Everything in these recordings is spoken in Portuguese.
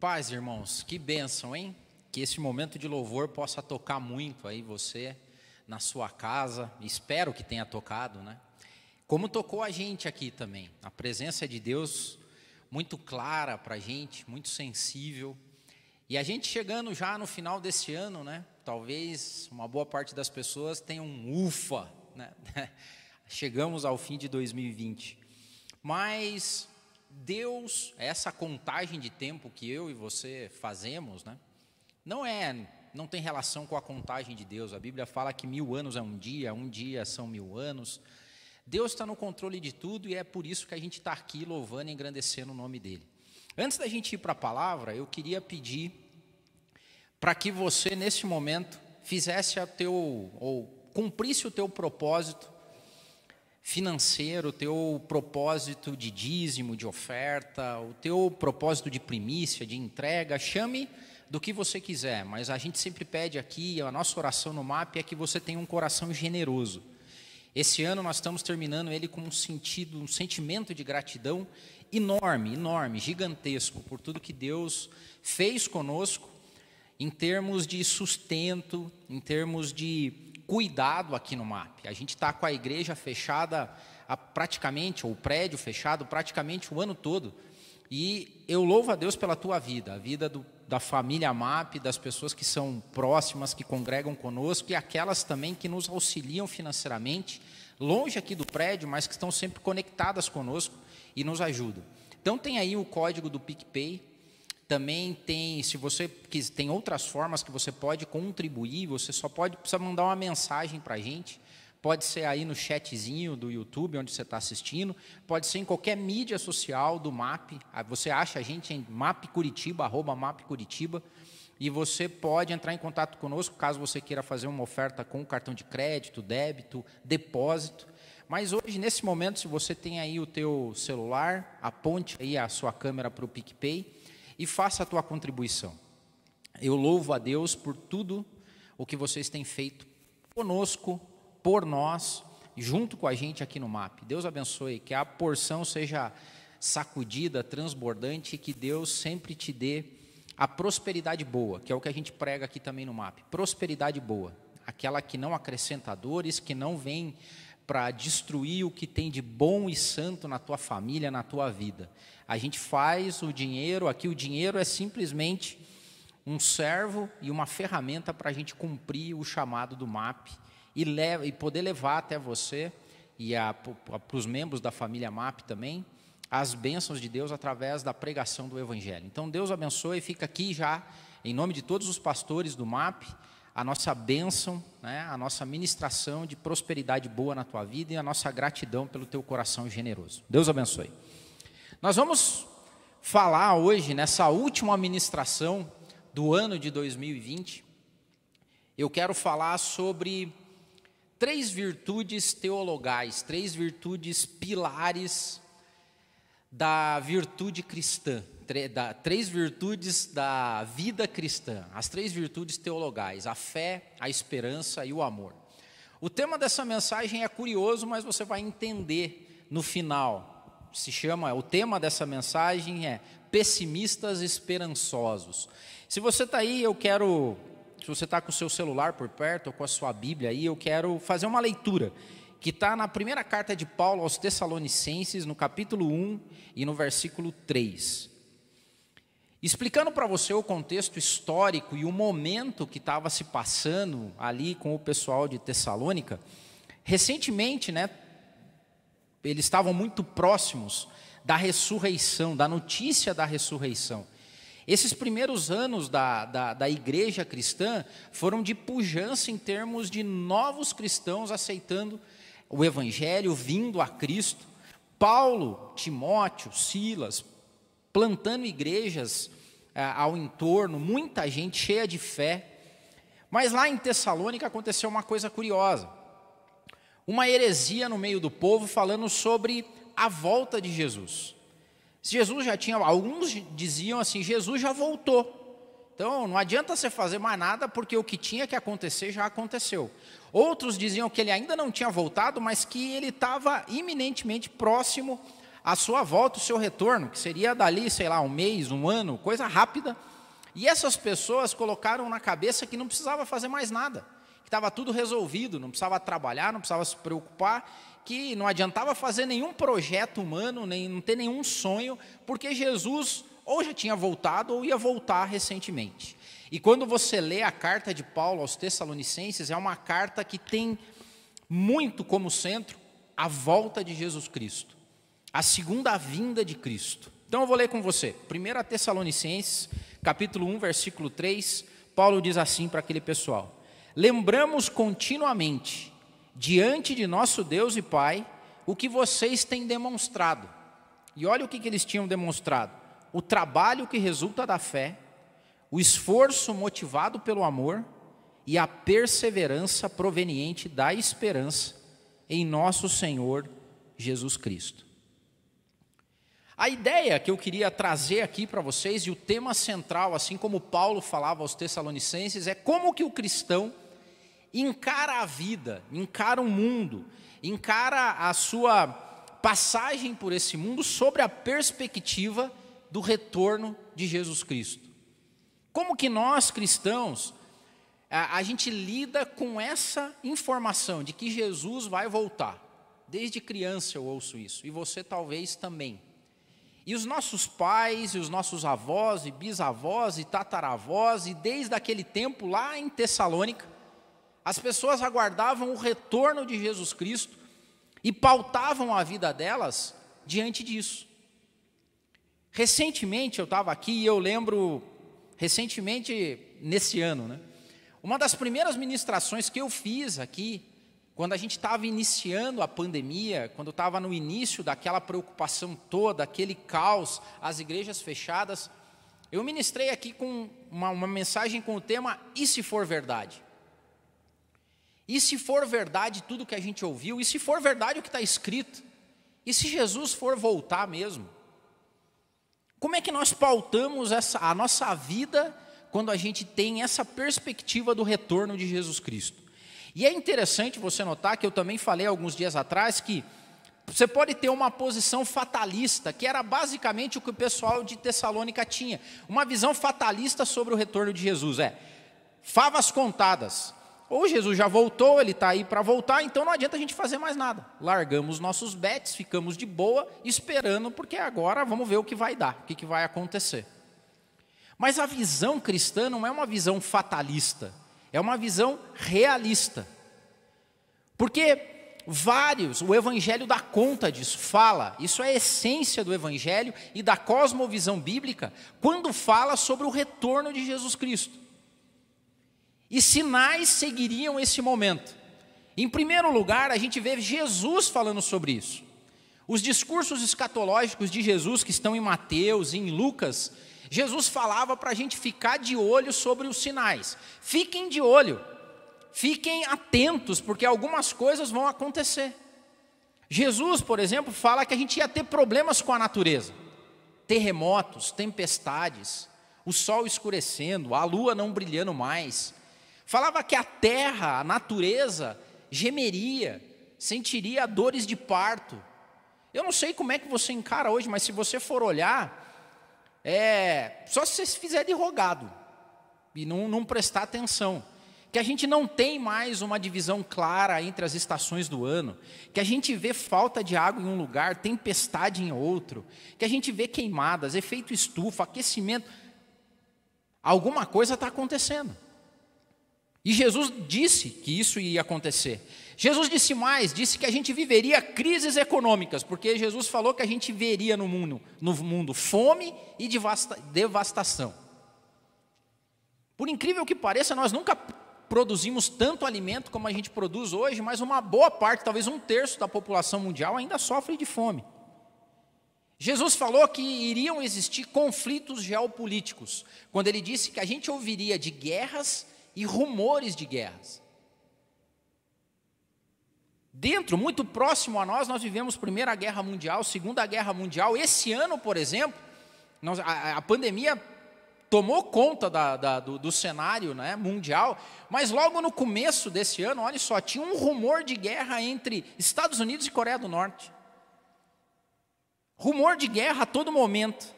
Paz, irmãos, que bênção, hein? Que esse momento de louvor possa tocar muito aí você, na sua casa, espero que tenha tocado, né? Como tocou a gente aqui também, a presença de Deus muito clara para a gente, muito sensível. E a gente chegando já no final desse ano, né? Talvez uma boa parte das pessoas tenha um ufa, né? Chegamos ao fim de 2020. Mas Deus, essa contagem de tempo que eu e você fazemos, né? Não tem relação com a contagem de Deus. A Bíblia fala que 1000 anos é um dia são 1000 anos. Deus está no controle de tudo e é por isso que a gente está aqui louvando e engrandecendo o nome dEle. Antes da gente ir para a palavra, eu queria pedir para que você, nesse momento, cumprisse o teu propósito financeiro, o teu propósito de dízimo, de oferta, o teu propósito de primícia, de entrega, chame do que você quiser, mas a gente sempre pede aqui, a nossa oração no MAP é que você tenha um coração generoso. Esse ano nós estamos terminando ele com um sentimento de gratidão enorme, gigantesco, por tudo que Deus fez conosco, em termos de sustento, em termos de cuidado aqui no MAP. A gente está com a igreja fechada praticamente, ou o prédio fechado praticamente o ano todo. E eu louvo a Deus pela tua vida, a vida da família MAP, das pessoas que são próximas, que congregam conosco, e aquelas também que nos auxiliam financeiramente, longe aqui do prédio, mas que estão sempre conectadas conosco e nos ajudam. Então tem aí o código do PicPay. Também tem, se você quiser, tem outras formas que você pode contribuir, você só precisa mandar uma mensagem para a gente, pode ser aí no chatzinho do YouTube, onde você está assistindo, pode ser em qualquer mídia social do MAP, você acha a gente em @mapcuritiba, e você pode entrar em contato conosco, caso você queira fazer uma oferta com cartão de crédito, débito, depósito. Mas hoje, nesse momento, se você tem aí o teu celular, aponte aí a sua câmera para o PicPay, e faça a tua contribuição. Eu louvo a Deus por tudo o que vocês têm feito conosco, por nós, junto com a gente aqui no MAP. Deus abençoe, que a porção seja sacudida, transbordante, e que Deus sempre te dê a prosperidade boa, que é o que a gente prega aqui também no MAP. Prosperidade boa, aquela que não acrescenta dores, que não vem para destruir o que tem de bom e santo na tua família, na tua vida. A gente faz o dinheiro, aqui o dinheiro é simplesmente um servo e uma ferramenta para a gente cumprir o chamado do MAP e poder levar até você e para os membros da família MAP também, as bênçãos de Deus através da pregação do Evangelho. Então Deus abençoe e fica aqui já, em nome de todos os pastores do MAP, a nossa bênção, né, a nossa ministração de prosperidade boa na tua vida e a nossa gratidão pelo teu coração generoso. Deus abençoe. Nós vamos falar hoje, nessa última ministração do ano de 2020, eu quero falar sobre 3 virtudes teologais, 3 virtudes pilares da virtude cristã. 3 virtudes da vida cristã, as 3 virtudes teologais, a fé, a esperança e o amor. O tema dessa mensagem é curioso, mas você vai entender no final. O tema dessa mensagem é pessimistas esperançosos. Se você está aí, se você está com o seu celular por perto ou com a sua Bíblia aí, eu quero fazer uma leitura que está na primeira carta de Paulo aos Tessalonicenses, no capítulo 1 e no versículo 3. Explicando para você o contexto histórico e o momento que estava se passando ali com o pessoal de Tessalônica, recentemente, né, eles estavam muito próximos da ressurreição, da notícia da ressurreição. Esses primeiros anos da igreja cristã foram de pujança em termos de novos cristãos aceitando o Evangelho, vindo a Cristo. Paulo, Timóteo, Silas, plantando igrejas ao entorno, muita gente cheia de fé. Mas lá em Tessalônica aconteceu uma coisa curiosa. Uma heresia no meio do povo falando sobre a volta de Jesus. Jesus já tinha, alguns diziam assim, Jesus já voltou. Então não adianta você fazer mais nada porque o que tinha que acontecer já aconteceu. Outros diziam que ele ainda não tinha voltado, mas que ele estava iminentemente próximo a sua volta, o seu retorno, que seria dali, sei lá, um mês, um ano, coisa rápida. E essas pessoas colocaram na cabeça que não precisava fazer mais nada, que estava tudo resolvido, não precisava trabalhar, não precisava se preocupar, que não adiantava fazer nenhum projeto humano, nem não ter nenhum sonho, porque Jesus ou já tinha voltado ou ia voltar recentemente. E quando você lê a carta de Paulo aos Tessalonicenses, é uma carta que tem muito como centro a volta de Jesus Cristo, a segunda vinda de Cristo. Então eu vou ler com você, 1 Tessalonicenses, capítulo 1, versículo 3, Paulo diz assim para aquele pessoal: lembramos continuamente, diante de nosso Deus e Pai, o que vocês têm demonstrado. E olha o que eles tinham demonstrado: o trabalho que resulta da fé, o esforço motivado pelo amor e a perseverança proveniente da esperança em nosso Senhor Jesus Cristo. A ideia que eu queria trazer aqui para vocês, e o tema central, assim como Paulo falava aos Tessalonicenses, é como que o cristão encara a vida, encara o mundo, encara a sua passagem por esse mundo sobre a perspectiva do retorno de Jesus Cristo. Como que nós, cristãos, a gente lida com essa informação de que Jesus vai voltar? Desde criança eu ouço isso, e você talvez também. E os nossos pais, e os nossos avós, e bisavós, e tataravós, e desde aquele tempo lá em Tessalônica, as pessoas aguardavam o retorno de Jesus Cristo e pautavam a vida delas diante disso. Recentemente eu estava aqui e eu lembro, recentemente nesse ano, né? Uma das primeiras ministrações que eu fiz aqui, quando a gente estava iniciando a pandemia, quando estava no início daquela preocupação toda, aquele caos, as igrejas fechadas, eu ministrei aqui com uma mensagem com o tema: e se for verdade? E se for verdade tudo que a gente ouviu? E se for verdade o que está escrito? E se Jesus for voltar mesmo? Como é que nós pautamos a nossa vida quando a gente tem essa perspectiva do retorno de Jesus Cristo? E é interessante você notar que eu também falei alguns dias atrás que você pode ter uma posição fatalista, que era basicamente o que o pessoal de Tessalônica tinha. Uma visão fatalista sobre o retorno de Jesus. Favas contadas. Ou Jesus já voltou, ele está aí para voltar, então não adianta a gente fazer mais nada. Largamos nossos bets, ficamos de boa, esperando, porque agora vamos ver o que vai dar, o que vai acontecer. Mas a visão cristã não é uma visão fatalista, é uma visão realista. Porque o Evangelho dá conta disso, fala, isso é a essência do Evangelho e da cosmovisão bíblica, quando fala sobre o retorno de Jesus Cristo. E sinais seguiriam esse momento. Em primeiro lugar, a gente vê Jesus falando sobre isso. Os discursos escatológicos de Jesus, que estão em Mateus e em Lucas, Jesus falava para a gente ficar de olho sobre os sinais. Fiquem de olho, fiquem atentos, porque algumas coisas vão acontecer. Jesus, por exemplo, fala que a gente ia ter problemas com a natureza. Terremotos, tempestades, o sol escurecendo, a lua não brilhando mais. Falava que a terra, a natureza, gemeria, sentiria dores de parto. Eu não sei como é que você encara hoje, mas se você for olhar, só se você se fizer de rogado e não prestar atenção. Que a gente não tem mais uma divisão clara entre as estações do ano, que a gente vê falta de água em um lugar, tempestade em outro, que a gente vê queimadas, efeito estufa, aquecimento. Alguma coisa está acontecendo. E Jesus disse que isso ia acontecer. Jesus disse mais, disse que a gente viveria crises econômicas, porque Jesus falou que a gente veria no mundo fome e devastação. Por incrível que pareça, nós nunca produzimos tanto alimento como a gente produz hoje, mas uma boa parte, talvez 1/3 da população mundial ainda sofre de fome. Jesus falou que iriam existir conflitos geopolíticos, quando ele disse que a gente ouviria de guerras e rumores de guerras. Muito próximo a nós vivemos Primeira Guerra Mundial, Segunda Guerra Mundial. Esse ano, por exemplo, a pandemia tomou conta do cenário, né, mundial, mas logo no começo desse ano, olha só, tinha um rumor de guerra entre Estados Unidos e Coreia do Norte. rumor de guerra a todo momento.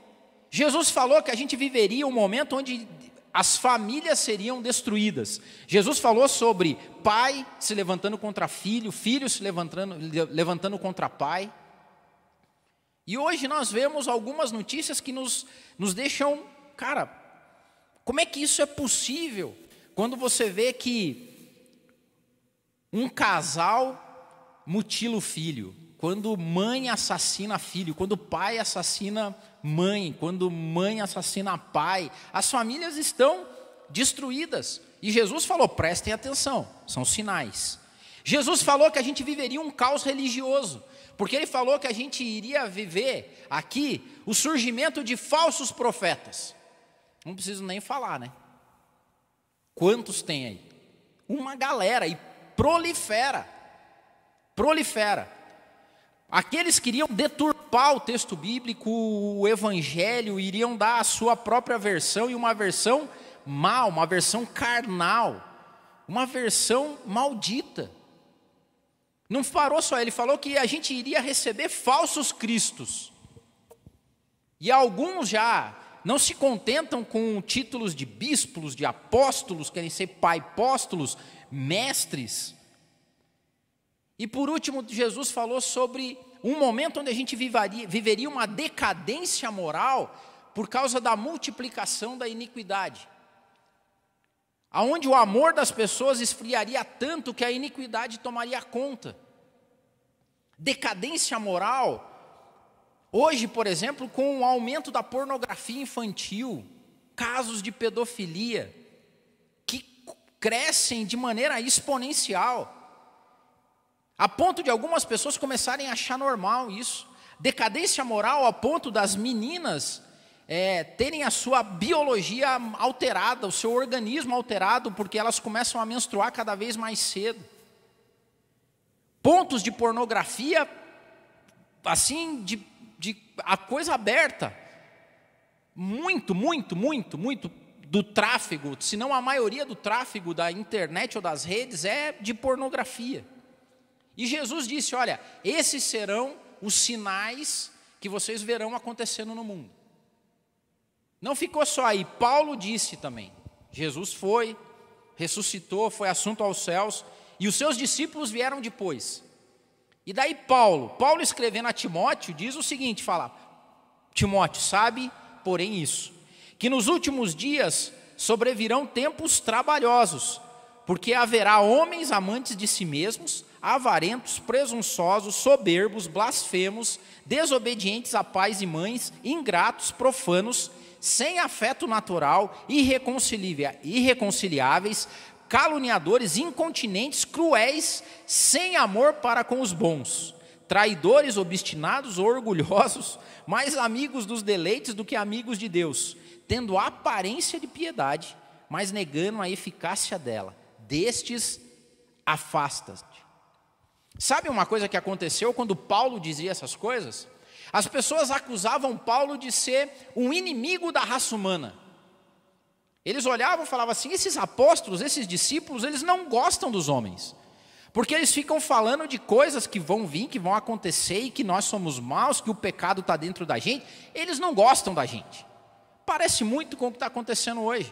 Jesus falou que a gente viveria um momento onde as famílias seriam destruídas. Jesus falou sobre pai se levantando contra filho, filho se levantando contra pai. E hoje nós vemos algumas notícias que nos deixam, cara, como é que isso é possível? Quando você vê que um casal mutila o filho, quando mãe assassina filho, quando pai assassina mãe, quando mãe assassina pai, as famílias estão destruídas. E Jesus falou, prestem atenção, são sinais. Jesus falou que a gente viveria um caos religioso, porque ele falou que a gente iria viver aqui o surgimento de falsos profetas. Não preciso nem falar, né? Quantos tem aí? Uma galera, e prolifera. Aqueles que iriam deturpar o texto bíblico, o evangelho, iriam dar a sua própria versão, e uma versão mal, uma versão carnal, uma versão maldita. Não parou só, ele falou que a gente iria receber falsos cristos. E alguns já não se contentam com títulos de bispos, de apóstolos, querem ser pai-apóstolos, mestres. E por último, Jesus falou sobre um momento onde a gente viveria uma decadência moral por causa da multiplicação da iniquidade. Aonde o amor das pessoas esfriaria tanto que a iniquidade tomaria conta. Decadência moral, hoje, por exemplo, com o aumento da pornografia infantil, casos de pedofilia, que crescem de maneira exponencial, a ponto de algumas pessoas começarem a achar normal isso. Decadência moral a ponto das meninas terem a sua biologia alterada, o seu organismo alterado, porque elas começam a menstruar cada vez mais cedo. Pontos de pornografia, assim, de a coisa aberta. Muito do tráfego, se não a maioria do tráfego da internet ou das redes é de pornografia. E Jesus disse, olha, esses serão os sinais que vocês verão acontecendo no mundo. Não ficou só aí, Paulo disse também. Jesus foi, ressuscitou, foi assunto aos céus, e os seus discípulos vieram depois. E daí Paulo escrevendo a Timóteo, diz o seguinte, fala, Timóteo, sabe, porém isso, que nos últimos dias sobrevirão tempos trabalhosos, porque haverá homens amantes de si mesmos, avarentos, presunçosos, soberbos, blasfemos, desobedientes a pais e mães, ingratos, profanos, sem afeto natural, irreconciliáveis, caluniadores, incontinentes, cruéis, sem amor para com os bons, traidores, obstinados, orgulhosos, mais amigos dos deleites do que amigos de Deus, tendo aparência de piedade, mas negando a eficácia dela. Destes, afasta-te. Sabe uma coisa que aconteceu quando Paulo dizia essas coisas? As pessoas acusavam Paulo de ser um inimigo da raça humana. Eles olhavam e falavam assim, esses apóstolos, esses discípulos, eles não gostam dos homens. Porque eles ficam falando de coisas que vão vir, que vão acontecer, e que nós somos maus, que o pecado está dentro da gente. Eles não gostam da gente. Parece muito com o que está acontecendo hoje.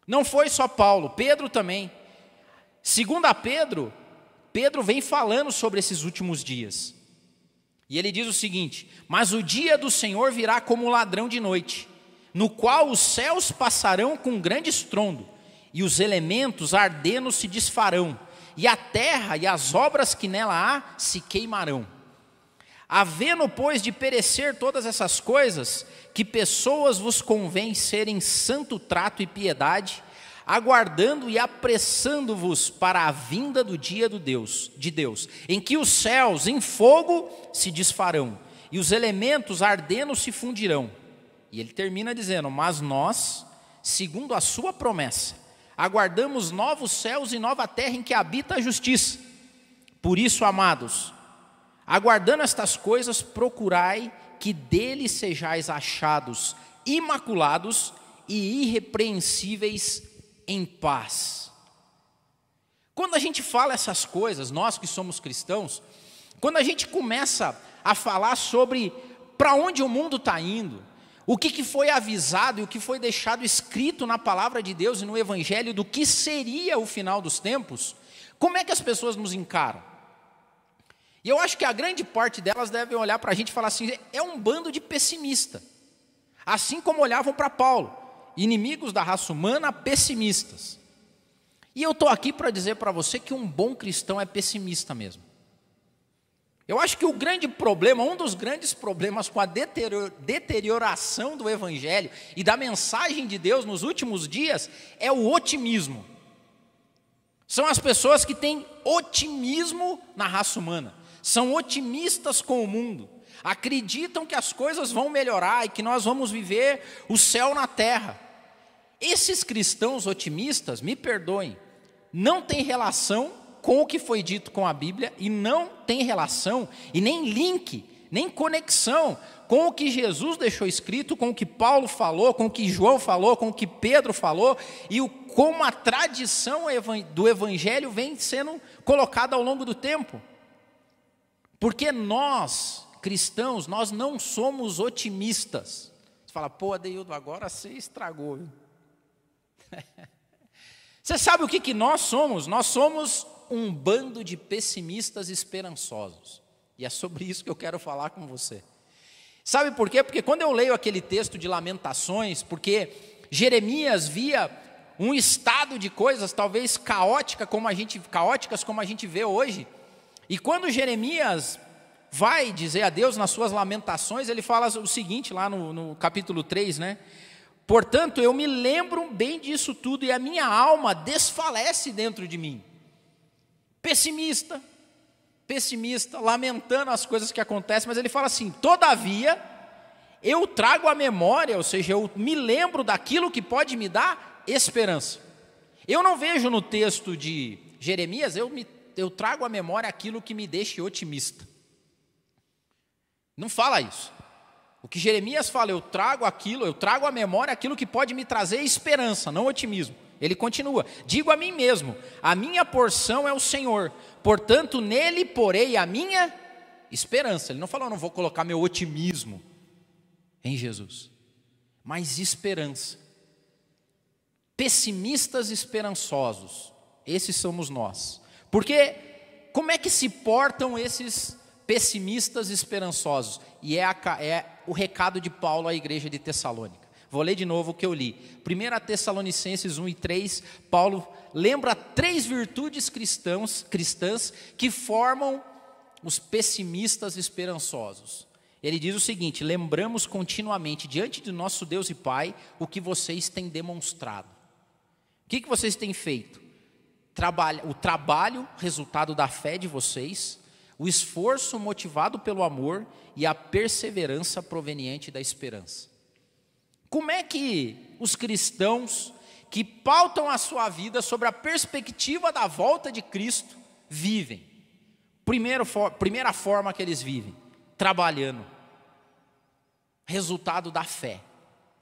Não foi só Paulo, Pedro também. Segundo a Pedro vem falando sobre esses últimos dias. E ele diz o seguinte, mas o dia do Senhor virá como ladrão de noite, no qual os céus passarão com grande estrondo, e os elementos ardendo se desfarão, e a terra e as obras que nela há se queimarão. Havendo, pois, de perecer todas essas coisas, que pessoas vos convém serem santo trato e piedade, aguardando e apressando-vos para a vinda do dia de Deus, em que os céus em fogo se desfarão, e os elementos ardendo se fundirão. E ele termina dizendo, mas nós, segundo a sua promessa, aguardamos novos céus e nova terra em que habita a justiça. Por isso, amados, aguardando estas coisas, procurai que dele sejais achados imaculados e irrepreensíveis em paz. Quando a gente fala essas coisas, nós que somos cristãos, Quando a gente começa a falar sobre para onde o mundo está indo, o que foi avisado e o que foi deixado escrito na palavra de Deus e no Evangelho do que seria o final dos tempos, como é que as pessoas nos encaram? E eu acho que a grande parte delas devem olhar para a gente e falar assim, é um bando de pessimista. Assim como olhavam para Paulo, inimigos da raça humana, pessimistas. E eu estou aqui para dizer para você que um bom cristão é pessimista mesmo. Eu acho que o grande problema, um dos grandes problemas com a deterioração do Evangelho e da mensagem de Deus nos últimos dias é o otimismo. São as pessoas que têm otimismo na raça humana, são otimistas com o mundo, acreditam que as coisas vão melhorar e que nós vamos viver o céu na terra. Esses cristãos otimistas, me perdoem, não têm relação com o que foi dito com a Bíblia e não tem relação e nem link, nem conexão com o que Jesus deixou escrito, com o que Paulo falou, com o que João falou, com o que Pedro falou e como a tradição do Evangelho vem sendo colocada ao longo do tempo. Porque nós, cristãos, nós não somos otimistas. Você fala, pô, Adeildo, agora você estragou. Você sabe o que nós somos? Nós somos um bando de pessimistas esperançosos. E é sobre isso que eu quero falar com você. Sabe por quê? Porque quando eu leio aquele texto de Lamentações, porque Jeremias via um estado de coisas talvez caóticas como a gente vê hoje, e quando Jeremias vai dizer a Deus nas suas lamentações, ele fala o seguinte lá no capítulo 3, né? Portanto, eu me lembro bem disso tudo e a minha alma desfalece dentro de mim. Pessimista, lamentando as coisas que acontecem, mas ele fala assim, todavia, eu trago à memória, ou seja, eu me lembro daquilo que pode me dar esperança. Eu não vejo no texto de Jeremias, eu trago à memória aquilo que me deixe otimista. Não fala isso. O que Jeremias fala, eu trago à memória aquilo que pode me trazer esperança, não otimismo. Ele continua, digo a mim mesmo, a minha porção é o Senhor, portanto nele porei a minha esperança. Ele não falou, não vou colocar meu otimismo em Jesus, mas esperança. Pessimistas esperançosos, esses somos nós. Porque como é que se portam esses pessimistas esperançosos? E é o recado de Paulo à igreja de Tessalônica. Vou ler de novo o que eu li. 1 Tessalonicenses 1 e 3, Paulo lembra 3 virtudes cristãs que formam os pessimistas esperançosos. Ele diz o seguinte, lembramos continuamente diante de nosso Deus e Pai o que vocês têm demonstrado. O que vocês têm feito? O trabalho, resultado da fé de vocês, o esforço motivado pelo amor e a perseverança proveniente da esperança. Como é que os cristãos que pautam a sua vida sobre a perspectiva da volta de Cristo vivem? Primeira forma que eles vivem, trabalhando. Resultado da fé.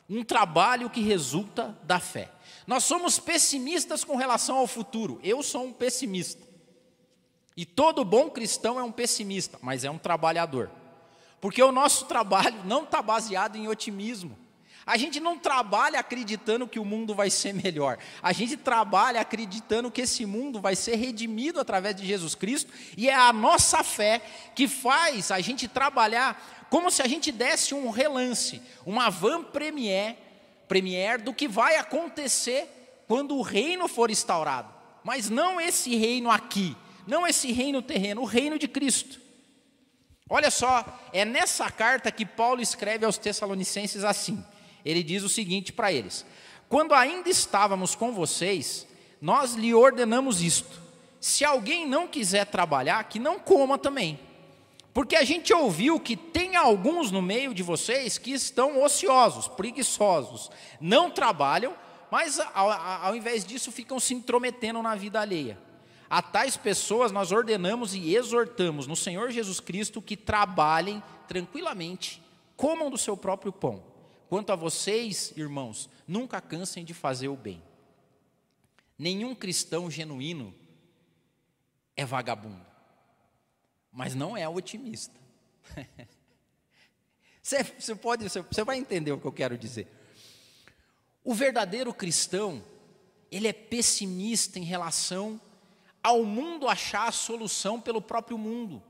Um trabalho que resulta da fé. Nós somos pessimistas com relação ao futuro. Eu sou um pessimista. E todo bom cristão é um pessimista, mas é um trabalhador. Porque o nosso trabalho não está baseado em otimismo. A gente não trabalha acreditando que o mundo vai ser melhor. A gente trabalha acreditando que esse mundo vai ser redimido através de Jesus Cristo. E é a nossa fé que faz a gente trabalhar como se a gente desse um relance, uma avant-première do que vai acontecer quando o reino for instaurado. Mas não esse reino aqui, não esse reino terreno, o reino de Cristo. Olha só, é nessa carta que Paulo escreve aos Tessalonicenses assim. Ele diz o seguinte para eles: quando ainda estávamos com vocês, nós lhe ordenamos isto: se alguém não quiser trabalhar, que não coma também. Porque a gente ouviu que tem alguns no meio de vocês que estão ociosos, preguiçosos, não trabalham, mas ao invés disso ficam se intrometendo na vida alheia. A tais pessoas nós ordenamos e exortamos no Senhor Jesus Cristo que trabalhem tranquilamente, comam do seu próprio pão. Quanto a vocês, irmãos, nunca cansem de fazer o bem. Nenhum cristão genuíno é vagabundo. mas não é otimista. Você vai entender o que eu quero dizer. O verdadeiro cristão, ele é pessimista em relação ao mundo achar a solução pelo próprio mundo.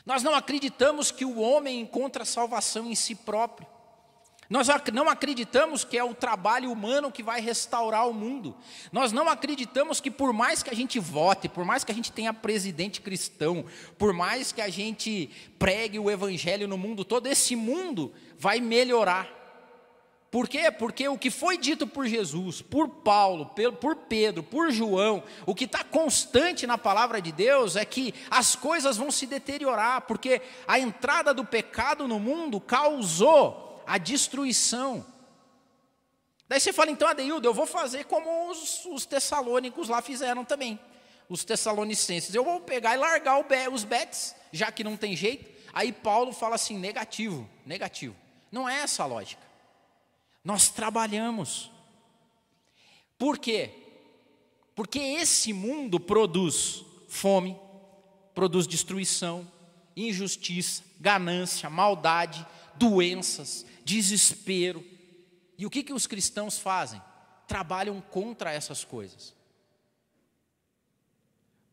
Nós não acreditamos que o homem encontra salvação em si próprio. Nós não acreditamos que é o trabalho humano que vai restaurar o mundo. Nós não acreditamos que por mais que a gente vote, por mais que a gente tenha presidente cristão, por mais que a gente pregue o evangelho no mundo todo, esse mundo vai melhorar. Por quê? Porque o que foi dito por Jesus, por Paulo, por Pedro, por João, o que está constante na palavra de Deus é que as coisas vão se deteriorar, porque a entrada do pecado no mundo causou a destruição. Daí você fala, então, Adeildo, eu vou fazer como os tessalônicos lá fizeram também, os tessalonicenses. Eu vou pegar e largar os betes, já que não tem jeito. Aí Paulo fala assim, negativo. Não é essa a lógica. Nós trabalhamos. Por quê? Porque esse mundo produz fome, produz destruição, injustiça, ganância, maldade, doenças, desespero. E o que os cristãos fazem? Trabalham contra essas coisas.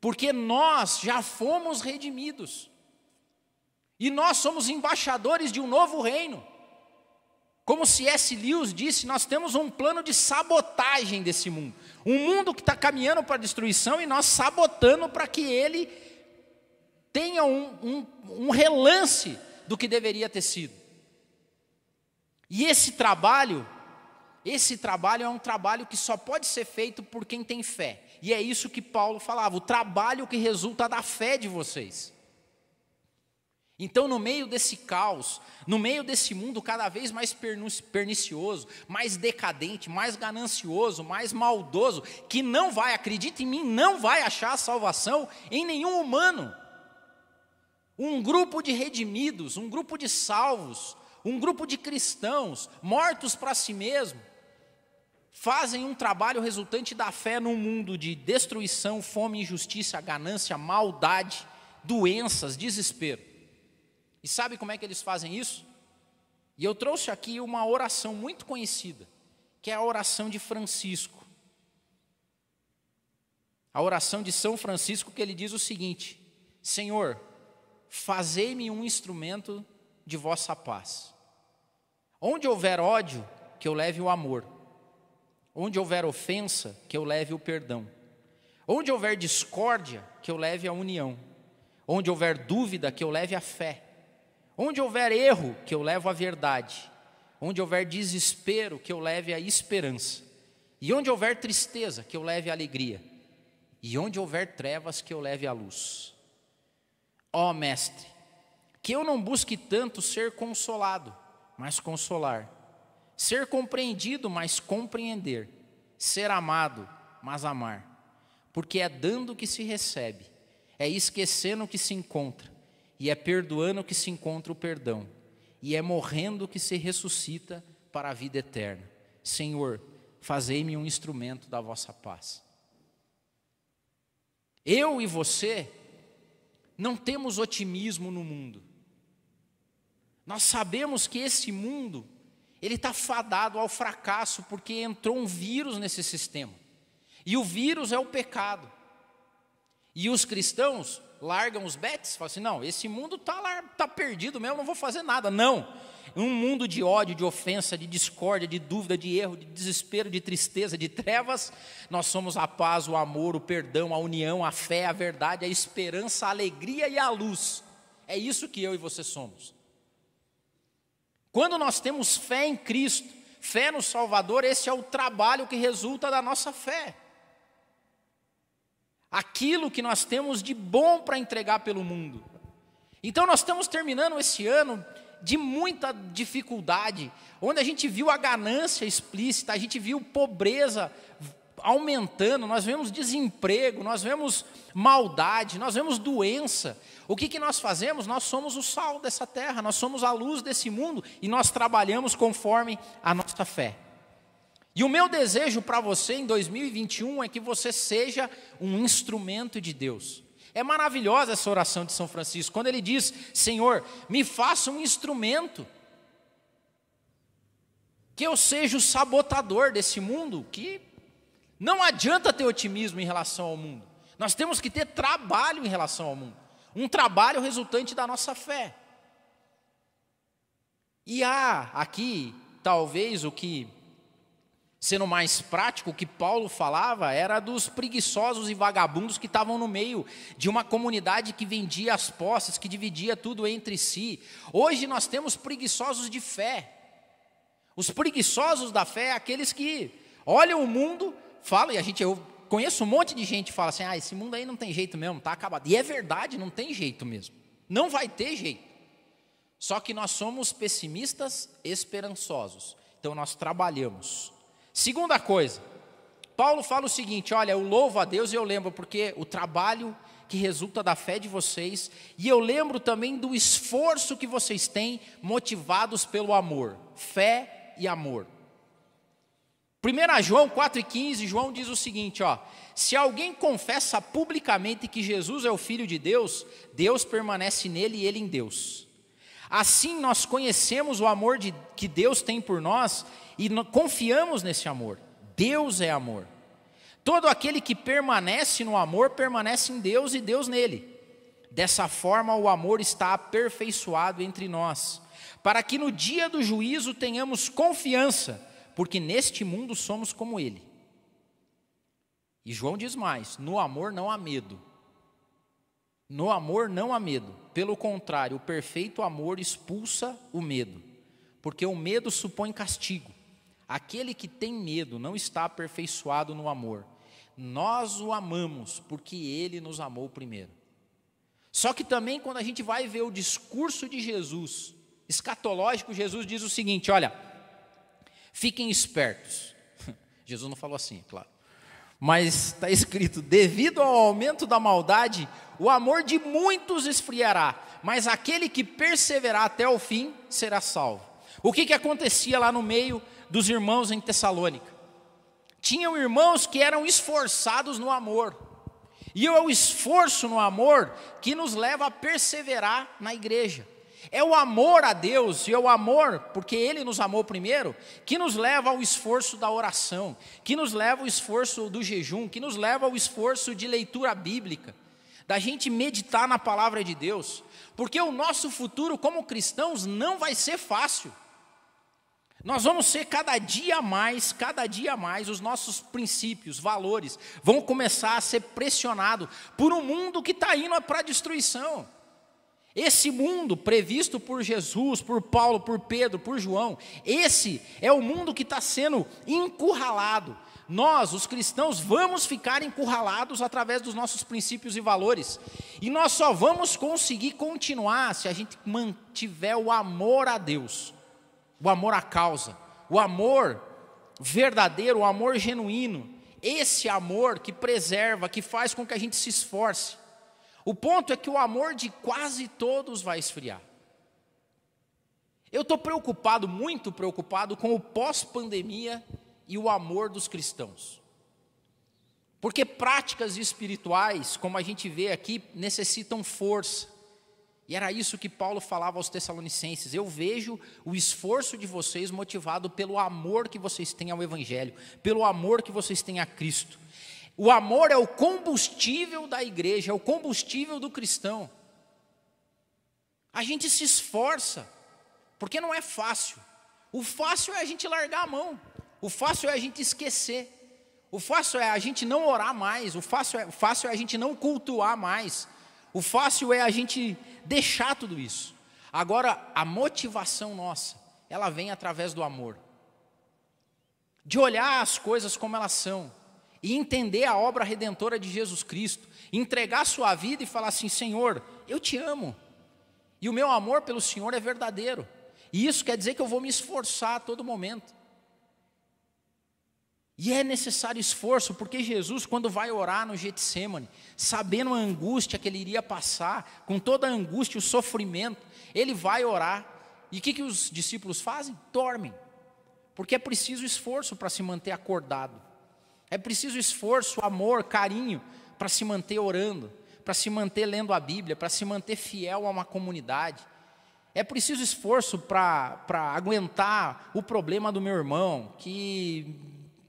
Porque nós já fomos redimidos. E nós somos embaixadores de um novo reino. Como C.S. Lewis disse, nós temos um plano de sabotagem desse mundo. Um mundo que está caminhando para a destruição e nós sabotando para que ele tenha um relance do que deveria ter sido. E esse trabalho é um trabalho que só pode ser feito por quem tem fé. E é isso que Paulo falava, o trabalho que resulta da fé de vocês. Então, no meio desse caos, no meio desse mundo cada vez mais pernicioso, mais decadente, mais ganancioso, mais maldoso, que não vai, acredita em mim, não vai achar salvação em nenhum humano. Um grupo de redimidos, um grupo de salvos, um grupo de cristãos, mortos para si mesmo, fazem um trabalho resultante da fé num mundo de destruição, fome, injustiça, ganância, maldade, doenças, desespero. E sabe como é que eles fazem isso? E eu trouxe aqui uma oração muito conhecida, que é a oração de Francisco. A oração de São Francisco, que ele diz o seguinte: Senhor, fazei-me um instrumento de vossa paz. Onde houver ódio, que eu leve o amor. Onde houver ofensa, que eu leve o perdão. Onde houver discórdia, que eu leve a união. Onde houver dúvida, que eu leve a fé. Onde houver erro, que eu levo a verdade. Onde houver desespero, que eu leve a esperança. E onde houver tristeza, que eu leve a alegria. E onde houver trevas, que eu leve a luz. Ó Mestre, que eu não busque tanto ser consolado, mas consolar. Ser compreendido, mas compreender. Ser amado, mas amar. Porque é dando que se recebe, é esquecendo que se encontra. E é perdoando que se encontra o perdão. E é morrendo que se ressuscita para a vida eterna. Senhor, fazei-me um instrumento da vossa paz. Eu e você não temos otimismo no mundo. Nós sabemos que esse mundo, ele está fadado ao fracasso, porque entrou um vírus nesse sistema. E o vírus é o pecado. E os cristãos largam os betes, falam assim, não, esse mundo está perdido mesmo, não vou fazer nada. Não, um mundo de ódio, de ofensa, de discórdia, de dúvida, de erro, de desespero, de tristeza, de trevas, nós somos a paz, o amor, o perdão, a união, a fé, a verdade, a esperança, a alegria e a luz. É isso que eu e você somos. Quando nós temos fé em Cristo, fé no Salvador, esse é o trabalho que resulta da nossa fé. Aquilo que nós temos de bom para entregar pelo mundo. Então nós estamos terminando esse ano de muita dificuldade, onde a gente viu a ganância explícita, a gente viu pobreza aumentando, nós vemos desemprego, nós vemos maldade, nós vemos doença. O que nós fazemos? Nós somos o sal dessa terra, nós somos a luz desse mundo e nós trabalhamos conforme a nossa fé. E o meu desejo para você em 2021 é que você seja um instrumento de Deus. É maravilhosa essa oração de São Francisco, quando ele diz: Senhor, me faça um instrumento, que eu seja o sabotador desse mundo, que não adianta ter otimismo em relação ao mundo. Nós temos que ter trabalho em relação ao mundo, um trabalho resultante da nossa fé. E há aqui, talvez, o que, sendo mais prático, o que Paulo falava era dos preguiçosos e vagabundos que estavam no meio de uma comunidade que vendia as posses, que dividia tudo entre si. Hoje nós temos preguiçosos de fé. Os preguiçosos da fé é aqueles que olham o mundo, falam, e eu conheço um monte de gente que fala assim: esse mundo aí não tem jeito mesmo, está acabado. E é verdade, não tem jeito mesmo. Não vai ter jeito. Só que nós somos pessimistas esperançosos. Então nós trabalhamos. Segunda coisa, Paulo fala o seguinte: olha, eu louvo a Deus e eu lembro, porque o trabalho que resulta da fé de vocês, e eu lembro também do esforço que vocês têm motivados pelo amor, fé e amor. 1 João 4,15, João diz o seguinte, se alguém confessa publicamente que Jesus é o Filho de Deus, Deus permanece nele e ele em Deus. Assim nós conhecemos o amor que Deus tem por nós e confiamos nesse amor. Deus é amor. Todo aquele que permanece no amor, permanece em Deus e Deus nele. Dessa forma o amor está aperfeiçoado entre nós, para que no dia do juízo tenhamos confiança, porque neste mundo somos como ele. E João diz mais: no amor não há medo. No amor não há medo. Pelo contrário, o perfeito amor expulsa o medo, porque o medo supõe castigo. Aquele que tem medo não está aperfeiçoado no amor. Nós o amamos porque ele nos amou primeiro. Só que também quando a gente vai ver o discurso de Jesus, escatológico, Jesus diz o seguinte: olha, fiquem espertos. Jesus não falou assim, claro. Mas está escrito: devido ao aumento da maldade, o amor de muitos esfriará, mas aquele que perseverar até o fim será salvo. O que acontecia lá no meio dos irmãos em Tessalônica? Tinham irmãos que eram esforçados no amor, e é o esforço no amor que nos leva a perseverar na igreja. É o amor a Deus, e é o amor, porque Ele nos amou primeiro, que nos leva ao esforço da oração, que nos leva ao esforço do jejum, que nos leva ao esforço de leitura bíblica, da gente meditar na palavra de Deus, porque o nosso futuro como cristãos não vai ser fácil. Nós vamos ser cada dia mais, os nossos princípios, valores, vão começar a ser pressionados por um mundo que está indo para a destruição. Esse mundo previsto por Jesus, por Paulo, por Pedro, por João, esse é o mundo que está sendo encurralado. Nós, os cristãos, vamos ficar encurralados através dos nossos princípios e valores. E nós só vamos conseguir continuar se a gente mantiver o amor a Deus, o amor à causa, o amor verdadeiro, o amor genuíno. Esse amor que preserva, que faz com que a gente se esforce. O ponto é que o amor de quase todos vai esfriar. Eu estou muito preocupado com o pós-pandemia e o amor dos cristãos. Porque práticas espirituais, como a gente vê aqui, necessitam força. E era isso que Paulo falava aos Tessalonicenses: eu vejo o esforço de vocês motivado pelo amor que vocês têm ao Evangelho, pelo amor que vocês têm a Cristo. O amor é o combustível da igreja, é o combustível do cristão. A gente se esforça, porque não é fácil. O fácil é a gente largar a mão, o fácil é a gente esquecer, o fácil é a gente não orar mais, o fácil é a gente não cultuar mais, o fácil é a gente deixar tudo isso. Agora, a motivação nossa, ela vem através do amor, de olhar as coisas como elas são, e entender a obra redentora de Jesus Cristo, entregar a sua vida e falar assim: Senhor, eu te amo, e o meu amor pelo Senhor é verdadeiro, e isso quer dizer que eu vou me esforçar a todo momento. E é necessário esforço, porque Jesus, quando vai orar no Getsêmani, sabendo a angústia que ele iria passar, com toda a angústia e o sofrimento, ele vai orar, e o que os discípulos fazem? Dormem, porque é preciso esforço para se manter acordado. É preciso esforço, amor, carinho para se manter orando, para se manter lendo a Bíblia, para se manter fiel a uma comunidade. É preciso esforço para aguentar o problema do meu irmão, que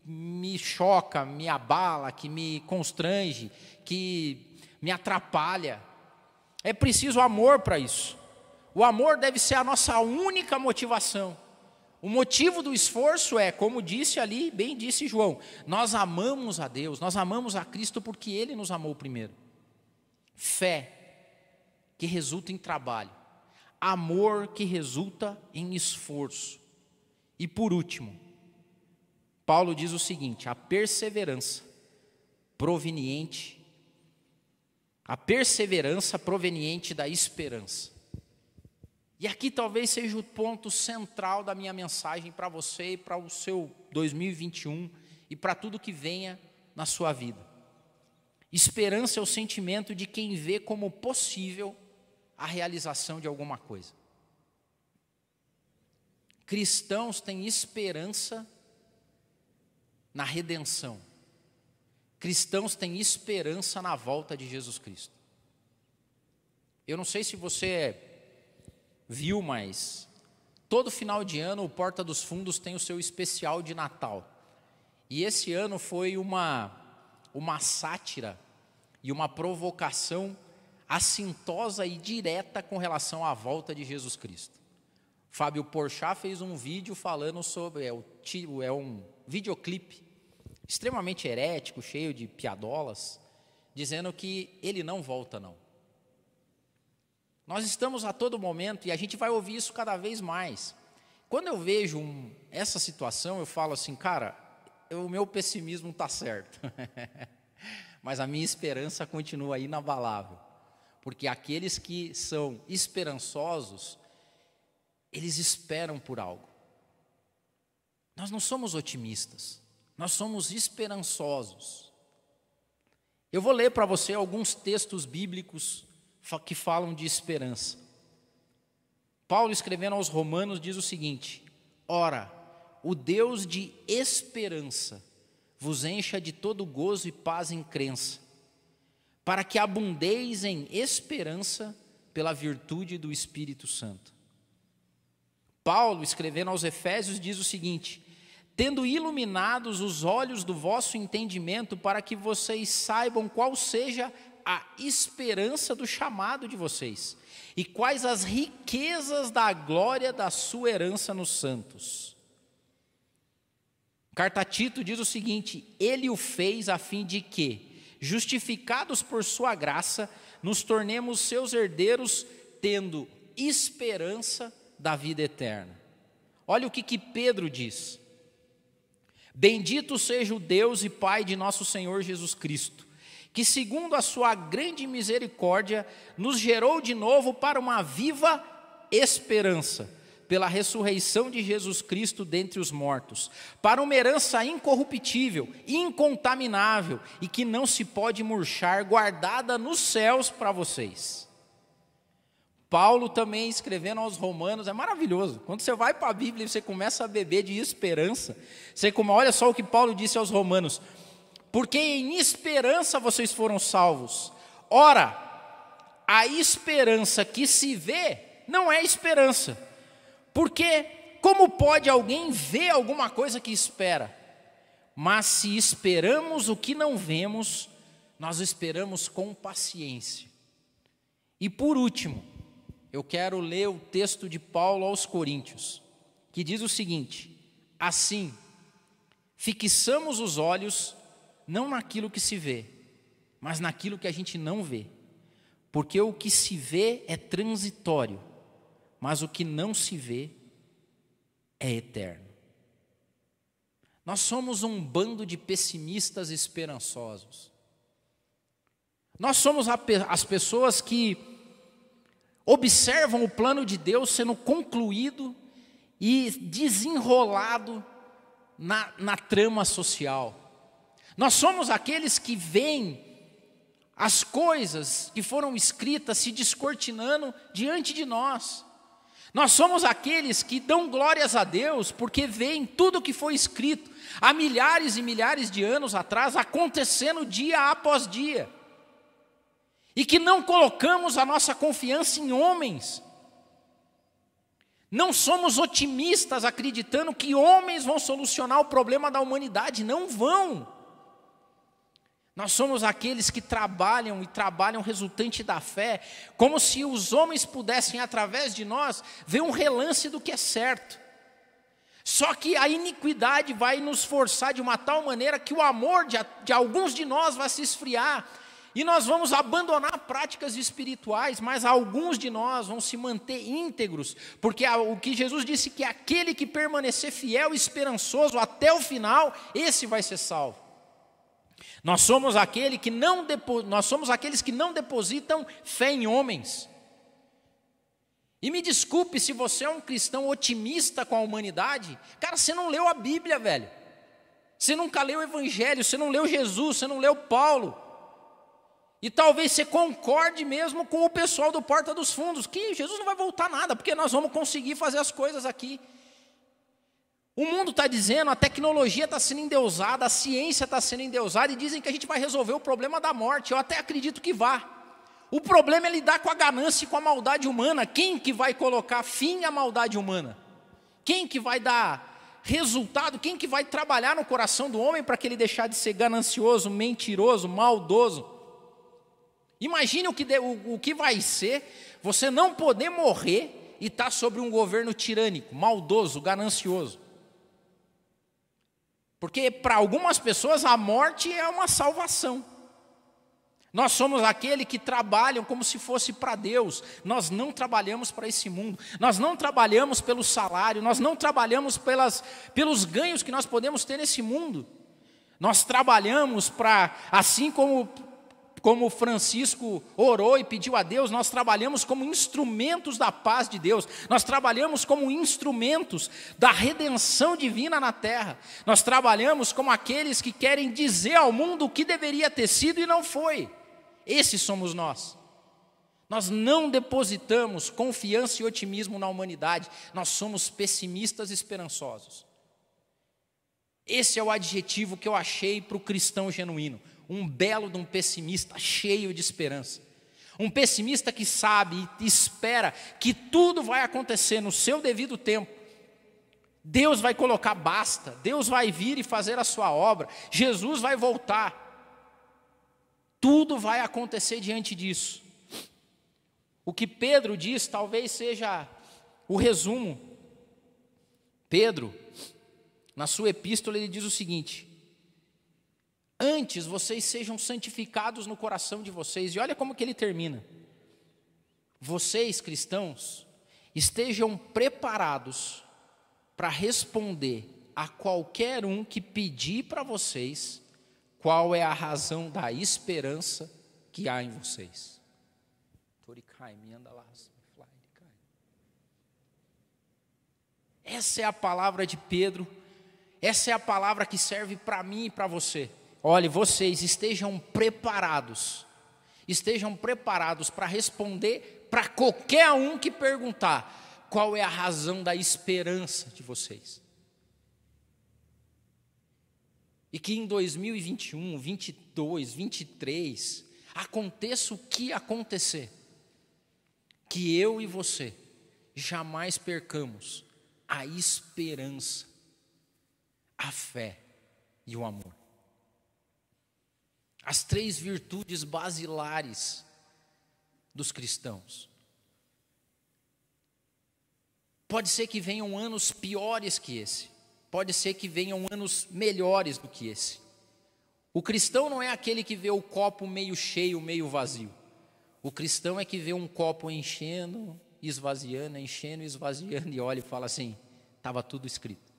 me choca, me abala, que me constrange, que me atrapalha. É preciso amor para isso. O amor deve ser a nossa única motivação. O motivo do esforço é, como disse ali, bem disse João, nós amamos a Deus, nós amamos a Cristo porque Ele nos amou primeiro. Fé que resulta em trabalho. Amor que resulta em esforço. E por último, Paulo diz o seguinte: a perseverança proveniente da esperança. E aqui talvez seja o ponto central da minha mensagem para você e para o seu 2021 e para tudo que venha na sua vida. Esperança é o sentimento de quem vê como possível a realização de alguma coisa. Cristãos têm esperança na redenção. Cristãos têm esperança na volta de Jesus Cristo. Eu não sei se você viu, mas todo final de ano o Porta dos Fundos tem o seu especial de Natal. E esse ano foi uma sátira e uma provocação assintosa e direta com relação à volta de Jesus Cristo. Fábio Porchat fez um vídeo falando sobre, é um videoclipe extremamente herético, cheio de piadolas, dizendo que ele não volta não. Nós estamos a todo momento, e a gente vai ouvir isso cada vez mais. Quando eu vejo essa situação, eu falo assim, cara, o meu pessimismo está certo. Mas a minha esperança continua inabalável. Porque aqueles que são esperançosos, eles esperam por algo. Nós não somos otimistas, nós somos esperançosos. Eu vou ler para você alguns textos bíblicos que falam de esperança. Paulo, escrevendo aos Romanos, diz o seguinte: ora, o Deus de esperança vos encha de todo gozo e paz em crença, para que abundeis em esperança pela virtude do Espírito Santo. Paulo, escrevendo aos Efésios, diz o seguinte: tendo iluminados os olhos do vosso entendimento, para que vocês saibam qual seja a esperança do chamado de vocês, e quais as riquezas da glória da sua herança nos santos. Carta a Tito diz o seguinte: ele o fez a fim de que, justificados por sua graça, nos tornemos seus herdeiros, tendo esperança da vida eterna. Olha o que Pedro diz: bendito seja o Deus e Pai de nosso Senhor Jesus Cristo, que segundo a sua grande misericórdia, nos gerou de novo para uma viva esperança, pela ressurreição de Jesus Cristo dentre os mortos, para uma herança incorruptível, incontaminável, e que não se pode murchar, guardada nos céus para vocês. Paulo também, escrevendo aos Romanos, é maravilhoso. Quando você vai para a Bíblia e você começa a beber de esperança, olha só o que Paulo disse aos Romanos: porque em esperança vocês foram salvos. Ora, a esperança que se vê não é esperança. Porque como pode alguém ver alguma coisa que espera? Mas se esperamos o que não vemos, nós esperamos com paciência. E por último, eu quero ler o texto de Paulo aos Coríntios, que diz o seguinte: assim, fixamos os olhos não naquilo que se vê, mas naquilo que a gente não vê. Porque o que se vê é transitório, mas o que não se vê é eterno. Nós somos um bando de pessimistas esperançosos. Nós somos as pessoas que observam o plano de Deus sendo concluído e desenrolado na trama social. Nós somos aqueles que veem as coisas que foram escritas se descortinando diante de nós. Nós somos aqueles que dão glórias a Deus porque veem tudo que foi escrito há milhares e milhares de anos atrás acontecendo dia após dia. e que não colocamos a nossa confiança em homens. Não somos otimistas acreditando que homens vão solucionar o problema da humanidade, não vão. Nós somos aqueles que trabalham e trabalham resultante da fé, como se os homens pudessem, através de nós, ver um relance do que é certo. Só que a iniquidade vai nos forçar de uma tal maneira que o amor de alguns de nós vai se esfriar, e nós vamos abandonar práticas espirituais, mas alguns de nós vão se manter íntegros, porque o que Jesus disse que aquele que permanecer fiel e esperançoso até o final, esse vai ser salvo. Nós somos aqueles que não depositam fé em homens. E me desculpe se você é um cristão otimista com a humanidade, cara, você não leu a Bíblia, velho. Você nunca leu o Evangelho, você não leu Jesus, você não leu Paulo. E talvez você concorde mesmo com o pessoal do Porta dos Fundos, que Jesus não vai voltar nada, porque nós vamos conseguir fazer as coisas aqui. O mundo está dizendo, a tecnologia está sendo endeusada, a ciência está sendo endeusada, e dizem que a gente vai resolver o problema da morte. Eu até acredito que vá. O problema é lidar com a ganância e com a maldade humana. Quem que vai colocar fim à maldade humana? Quem que vai dar resultado? Quem que vai trabalhar no coração do homem para que ele deixar de ser ganancioso, mentiroso, maldoso? Imagine o que vai ser você não poder morrer e estar sobre um governo tirânico, maldoso, ganancioso. Porque para algumas pessoas a morte é uma salvação. Nós somos aqueles que trabalham como se fosse para Deus. Nós não trabalhamos para esse mundo. Nós não trabalhamos pelo salário. Nós não trabalhamos pelos ganhos que nós podemos ter nesse mundo. Nós trabalhamos para, assim como Francisco orou e pediu a Deus, nós trabalhamos como instrumentos da paz de Deus. Nós trabalhamos como instrumentos da redenção divina na terra. Nós trabalhamos como aqueles que querem dizer ao mundo o que deveria ter sido e não foi. Esses somos nós. Nós não depositamos confiança e otimismo na humanidade. Nós somos pessimistas e esperançosos. Esse é o adjetivo que eu achei para o cristão genuíno. Um belo de um pessimista cheio de esperança. Um pessimista que sabe e espera que tudo vai acontecer no seu devido tempo. Deus vai colocar basta, Deus vai vir e fazer a sua obra, Jesus vai voltar. Tudo vai acontecer diante disso. O que Pedro diz talvez seja o resumo. Pedro, na sua epístola, ele diz o seguinte: antes vocês sejam santificados no coração de vocês. E olha como que ele termina: vocês, cristãos, estejam preparados para responder a qualquer um que pedir para vocês qual é a razão da esperança que há em vocês. Essa é a palavra de Pedro. Essa é a palavra que serve para mim e para você. Olhe, vocês estejam preparados para responder para qualquer um que perguntar qual é a razão da esperança de vocês. E que em 2021, 22, 23, aconteça o que acontecer, que eu e você jamais percamos a esperança, a fé e o amor. As 3 virtudes basilares dos cristãos. Pode ser que venham anos piores que esse. Pode ser que venham anos melhores do que esse. O cristão não é aquele que vê o copo meio cheio, meio vazio. O cristão é que vê um copo enchendo, esvaziando, e olha e fala assim: estava tudo escrito.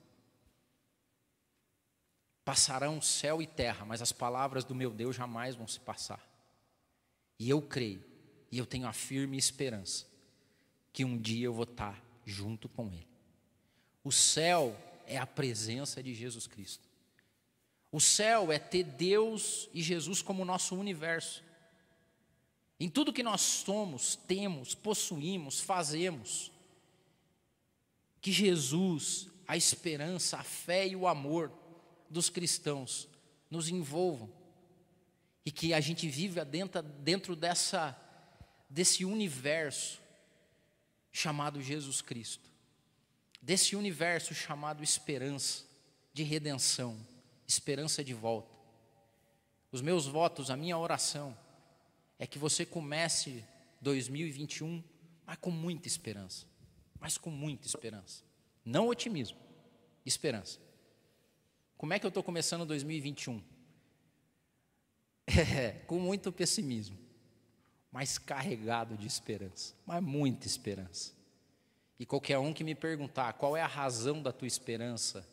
Passarão céu e terra, mas as palavras do meu Deus jamais vão se passar. E eu creio, e eu tenho a firme esperança que um dia eu vou estar junto com Ele. O céu é a presença de Jesus Cristo. O céu é ter Deus e Jesus como nosso universo. Em tudo que nós somos, temos, possuímos, fazemos, que Jesus, a esperança, a fé e o amor dos cristãos nos envolvam. e que a gente vive dentro desse universo chamado Jesus Cristo, desse universo chamado esperança de redenção, esperança de volta. Os meus votos, a minha oração é que você comece 2021, mas com muita esperança, não otimismo, esperança. Como é que eu estou começando 2021? Com muito pessimismo, mas carregado de esperança, mas muita esperança. E qualquer um que me perguntar qual é a razão da tua esperança,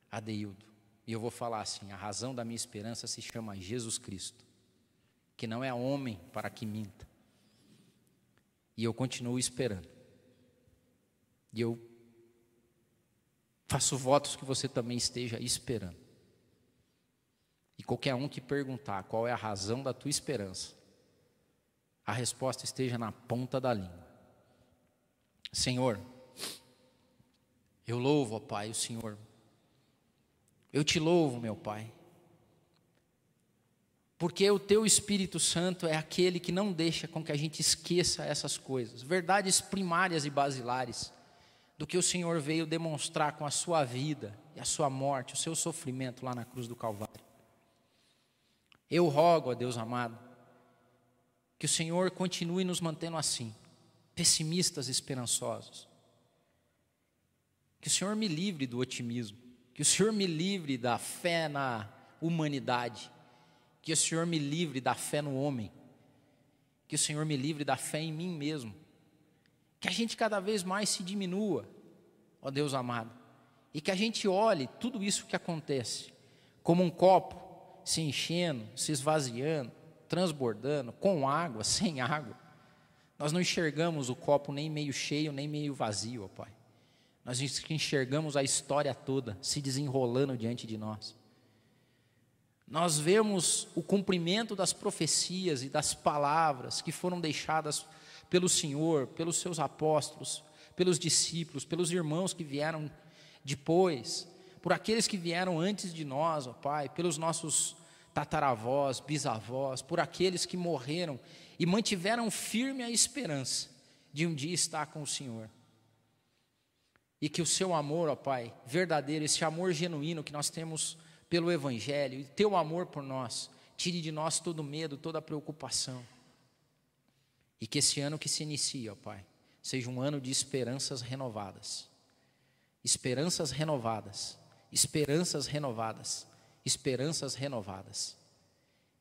Adeildo, e eu vou falar assim: a razão da minha esperança se chama Jesus Cristo, que não é homem para que minta. E eu continuo esperando. E eu faço votos que você também esteja esperando. E qualquer um que perguntar qual é a razão da tua esperança, a resposta esteja na ponta da língua. Senhor, eu louvo, ó Pai, o Senhor. Eu te louvo, meu Pai, porque o teu Espírito Santo é aquele que não deixa com que a gente esqueça essas coisas, verdades primárias e basilares do que o Senhor veio demonstrar com a sua vida e a sua morte, o seu sofrimento lá na cruz do Calvário. Eu rogo, ó Deus amado, que o Senhor continue nos mantendo assim, pessimistas e esperançosos. Que o Senhor me livre do otimismo, que o Senhor me livre da fé na humanidade, que o Senhor me livre da fé no homem, que o Senhor me livre da fé em mim mesmo, que a gente cada vez mais se diminua, ó Deus amado, e que a gente olhe tudo isso que acontece como um copo se enchendo, se esvaziando, transbordando, com água, sem água. Nós não enxergamos o copo nem meio cheio, nem meio vazio, ó Pai. Nós enxergamos a história toda se desenrolando diante de nós. Nós vemos o cumprimento das profecias e das palavras que foram deixadas pelo Senhor, pelos seus apóstolos, pelos discípulos, pelos irmãos que vieram depois, por aqueles que vieram antes de nós, ó Pai, pelos nossos tataravós, bisavós, por aqueles que morreram e mantiveram firme a esperança de um dia estar com o Senhor. E que o seu amor, ó Pai, verdadeiro, esse amor genuíno que nós temos pelo Evangelho, e teu amor por nós, tire de nós todo medo, toda preocupação. E que esse ano que se inicia, ó Pai, seja um ano de esperanças renovadas. Esperanças renovadas, esperanças renovadas, esperanças renovadas.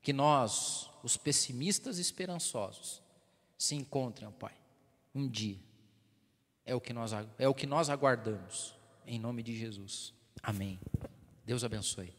Que nós, os pessimistas esperançosos, se encontrem, ó Pai, um dia. É o que nós aguardamos, em nome de Jesus. Amém. Deus abençoe.